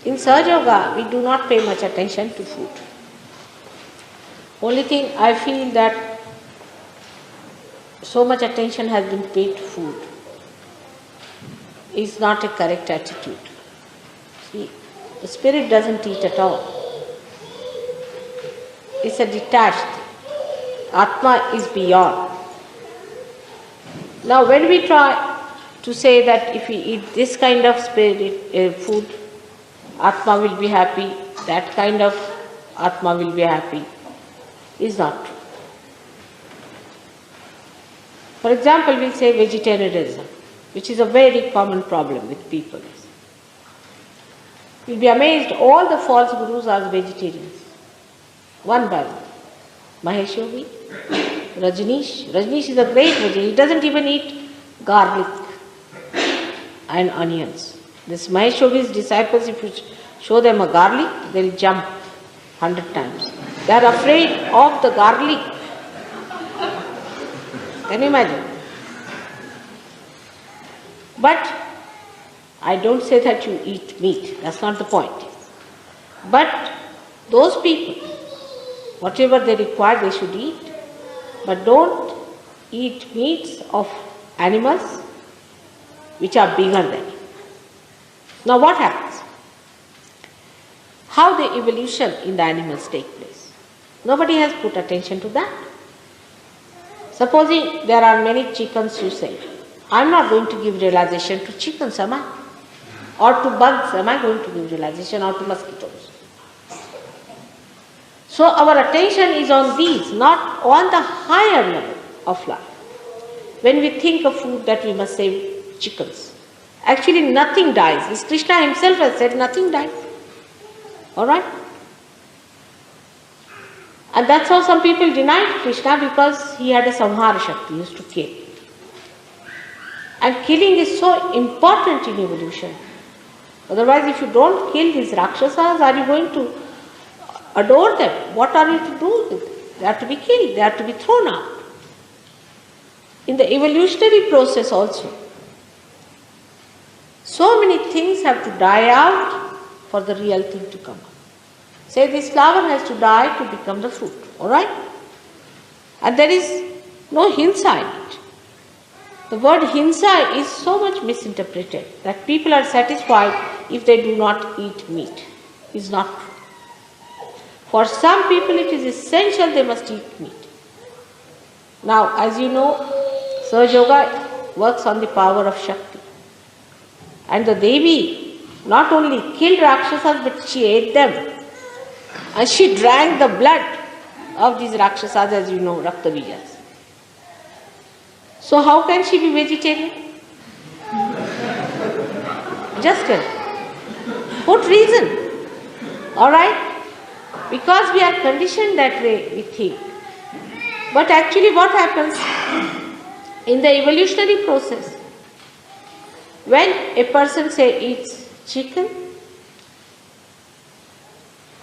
In Sahaja Yoga, we do not pay much attention to food. Only thing I feel that so much attention has been paid to food is not a correct attitude. See, the spirit doesn't eat at all. It's a detached. Atma is beyond. Now when we try to say that if we eat this kind of food, Atma will be happy, that kind of Atma will be happy, is not true. For example, we say vegetarianism, which is a very common problem with people. You'll be amazed, all the false gurus are vegetarians, one by one. Mahesh Yogi, Rajneesh. Rajneesh is a great vegetarian. He doesn't even eat garlic and onions. This Mahesh Yogi's disciples, if you show them a garlic, they'll jump 100 times. They are afraid of the garlic. Can you imagine? But I don't say that you eat meat. That's not the point. But those people, whatever they require, they should eat. But don't eat meats of animals which are bigger than you. Now what happens? How the evolution in the animals take place? Nobody has put attention to that. Supposing there are many chickens, you say, I'm not going to give realization to chickens, am I? Or to bugs, am I going to give realization, or to mosquitoes? So our attention is on these, not on the higher level of life. When we think of food, that we must save chickens. Actually nothing dies. As Krishna himself has said, nothing dies. Alright? And that's how some people denied Krishna, because he had a samhara shakti, he used to kill. And killing is so important in evolution. Otherwise, if you don't kill these Rakshasas, are you going to adore them? What are you to do with them? They are to be killed, they are to be thrown out. In the evolutionary process also, so many things have to die out for the real thing to come up. Say this flower has to die to become the fruit, alright? And there is no hinsa in it. The word hinsa is so much misinterpreted that people are satisfied if they do not eat meat. It is not true. For some people it is essential they must eat meat. Now, as you know, Sahaja Yoga works on the power of Shakti. And the Devi not only killed Rakshasas, but she ate them. And she drank the blood of these Rakshasas, as you know, Raktavijas. So how can she be vegetarian? Just tell. What reason? Alright? Because we are conditioned that way, we think. But actually what happens in the evolutionary process? When a person, say, eats chicken,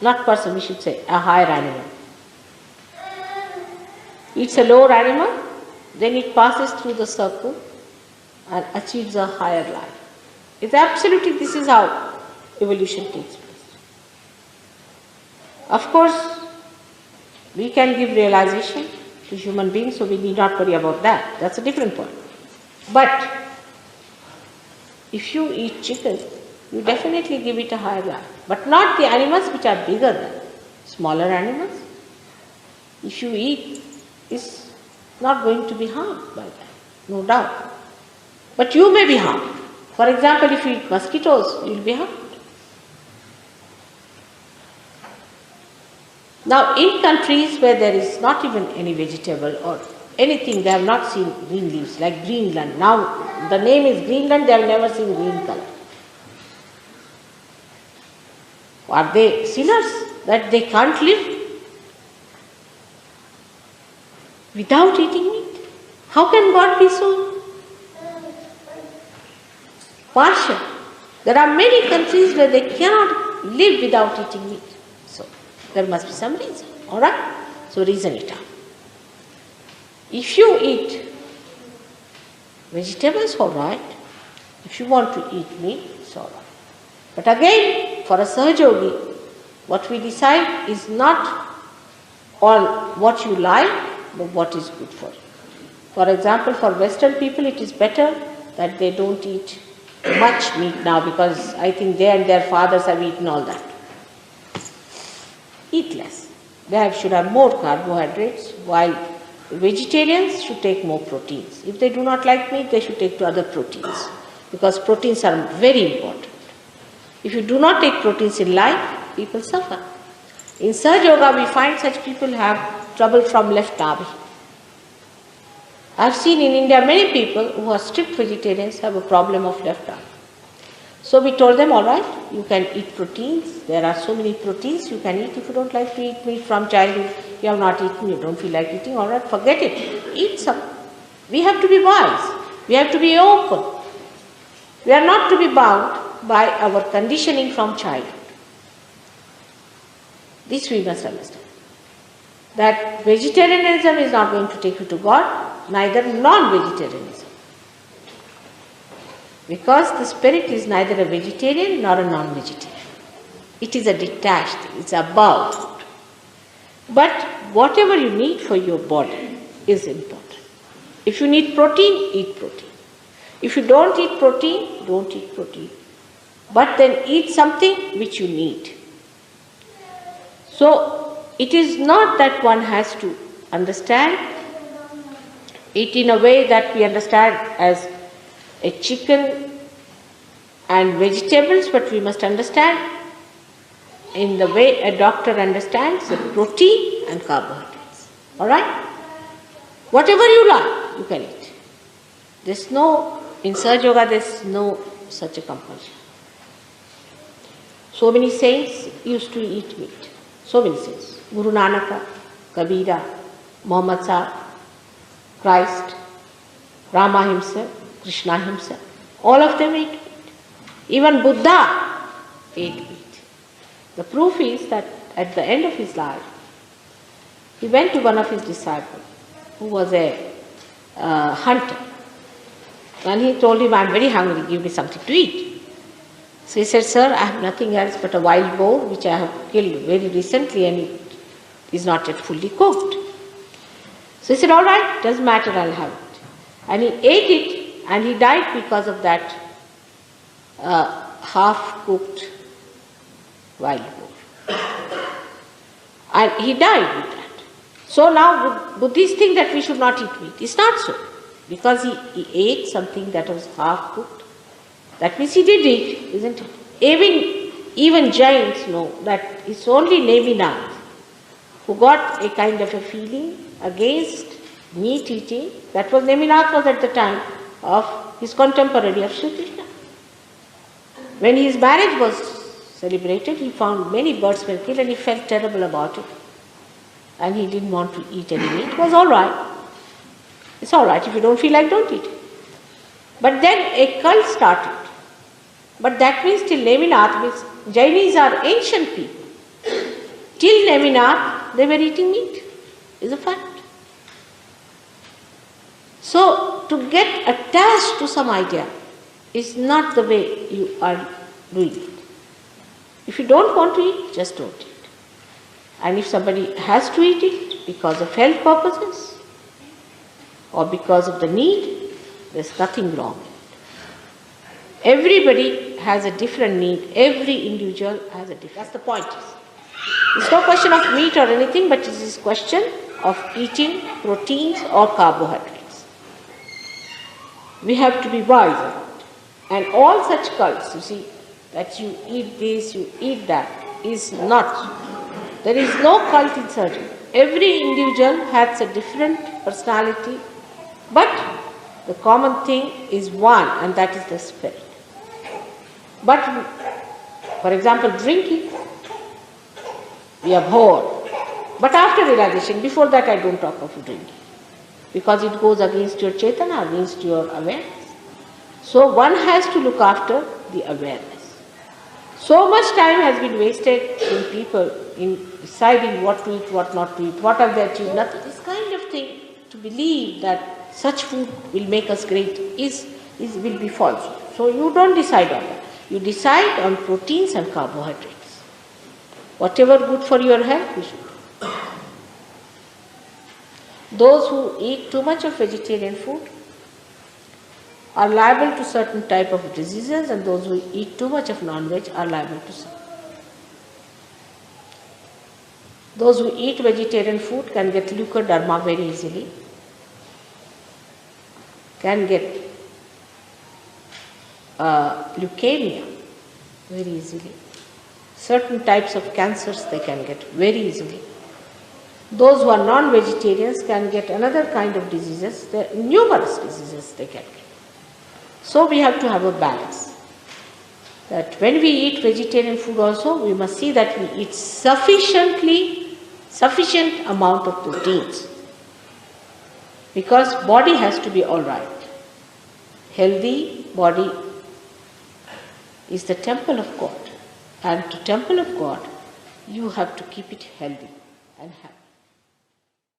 not person, we should say, a higher animal, eats a lower animal, then it passes through the circle and achieves a higher life. It's absolutely, this is how evolution takes place. Of course, we can give realization to human beings, so we need not worry about that. That's a different point. But if you eat chicken, you definitely give it a higher life. But not the animals which are bigger than smaller animals. If you eat, it's not going to be harmed by that, no doubt. But you may be harmed. For example, if you eat mosquitoes, you will be harmed. Now, in countries where there is not even any vegetable or anything, they have not seen green leaves, like Greenland. Now, the name is Greenland, they have never seen green color. Are they sinners that they can't live without eating meat? How can God be so partial? There are many countries where they cannot live without eating meat. So, there must be some reason, alright? So, reason it out. If you eat vegetables, alright. If you want to eat meat, it's alright. But again, for a Sahajogi, what we decide is not on what you like, but what is good for you. For example, for Western people, it is better that they don't eat much meat now, because I think they and their fathers have eaten all that. Eat less. They should have more carbohydrates, while vegetarians should take more proteins. If they do not like meat, they should take to other proteins, because proteins are very important. If you do not take proteins in life, people suffer. In Sahaja Yoga, we find such people have trouble from left navi. I have seen in India many people who are strict vegetarians have a problem of left navi. So we told them, all right, you can eat proteins. There are so many proteins you can eat. If you don't like to eat meat from childhood, you have not eaten, you don't feel like eating, all right, forget it. Eat some. We have to be wise. We have to be open. We are not to be bound by our conditioning from childhood. This we must understand. That vegetarianism is not going to take you to God, neither non-vegetarianism. Because the spirit is neither a vegetarian nor a non-vegetarian. It is a detached thing, it's above food. But whatever you need for your body is important. If you need protein, eat protein. If you don't eat protein, don't eat protein. But then eat something which you need. So, it is not that one has to understand it in a way that we understand as a chicken and vegetables, but we must understand in the way a doctor understands the protein and carbohydrates. Alright? Whatever you like, you can eat. There's no, in Sahaja Yoga, there's no such a compulsion. So many saints used to eat meat. So many saints. Guru Nanaka, Kabira, Muhammad Sahib, Christ, Rama himself, Krishna himself. All of them ate meat. Even Buddha ate meat. The proof is that at the end of his life, he went to one of his disciples who was a hunter. And he told him, I'm very hungry, give me something to eat. So he said, sir, I have nothing else but a wild boar which I have killed very recently and it is not yet fully cooked. So he said, all right, doesn't matter, I'll have it. And he ate it and he died because of that half-cooked wild boar. And he died with that. So now Buddhists think that we should not eat meat. It's not so. Because he ate something that was half-cooked. That means he did eat, isn't it? Even Jains know that it's only Neminath who got a kind of a feeling against meat eating. That was Neminath was at the time of his contemporary of Sri Krishna. When his marriage was celebrated, he found many birds were killed and he felt terrible about it. And he didn't want to eat any meat. It was all right. It's all right. If you don't feel like, don't eat it. But then a cult started. But that means till Neminath, means Jainis are ancient people. Till Neminath, they were eating meat, is a fact. So, to get attached to some idea is not the way you are doing it. If you don't want to eat, just don't eat. And if somebody has to eat it because of health purposes or because of the need, there's nothing wrong. Everybody has a different need. Every individual has a different. That's the point. It's no question of meat or anything, but it is a question of eating proteins or carbohydrates. We have to be wise about it. And all such cults, you see, that you eat this, you eat that, is not. There is no cult in surgery. Every individual has a different personality, but the common thing is one, and that is the spirit. But, for example, drinking, we abhor. But after realization, before that I don't talk of drinking. Because it goes against your Chaitana, against your awareness. So one has to look after the awareness. So much time has been wasted in people in deciding what to eat, what not to eat, what have they achieved, nothing. This kind of thing, to believe that such food will make us great, will be false. So you don't decide on that. You decide on proteins and carbohydrates. Whatever good for your health, you should do. Those who eat too much of vegetarian food are liable to certain type of diseases, and those who eat too much of non-veg are liable to some. Those who eat vegetarian food can get leukoderma very easily, can get leukemia very easily. Certain types of cancers they can get very easily. Those who are non-vegetarians can get another kind of diseases. There are numerous diseases they can get. So we have to have a balance. That when we eat vegetarian food also, we must see that we eat sufficient amount of proteins. Because body has to be all right. Healthy body is the temple of God. And to temple of God, you have to keep it healthy and happy.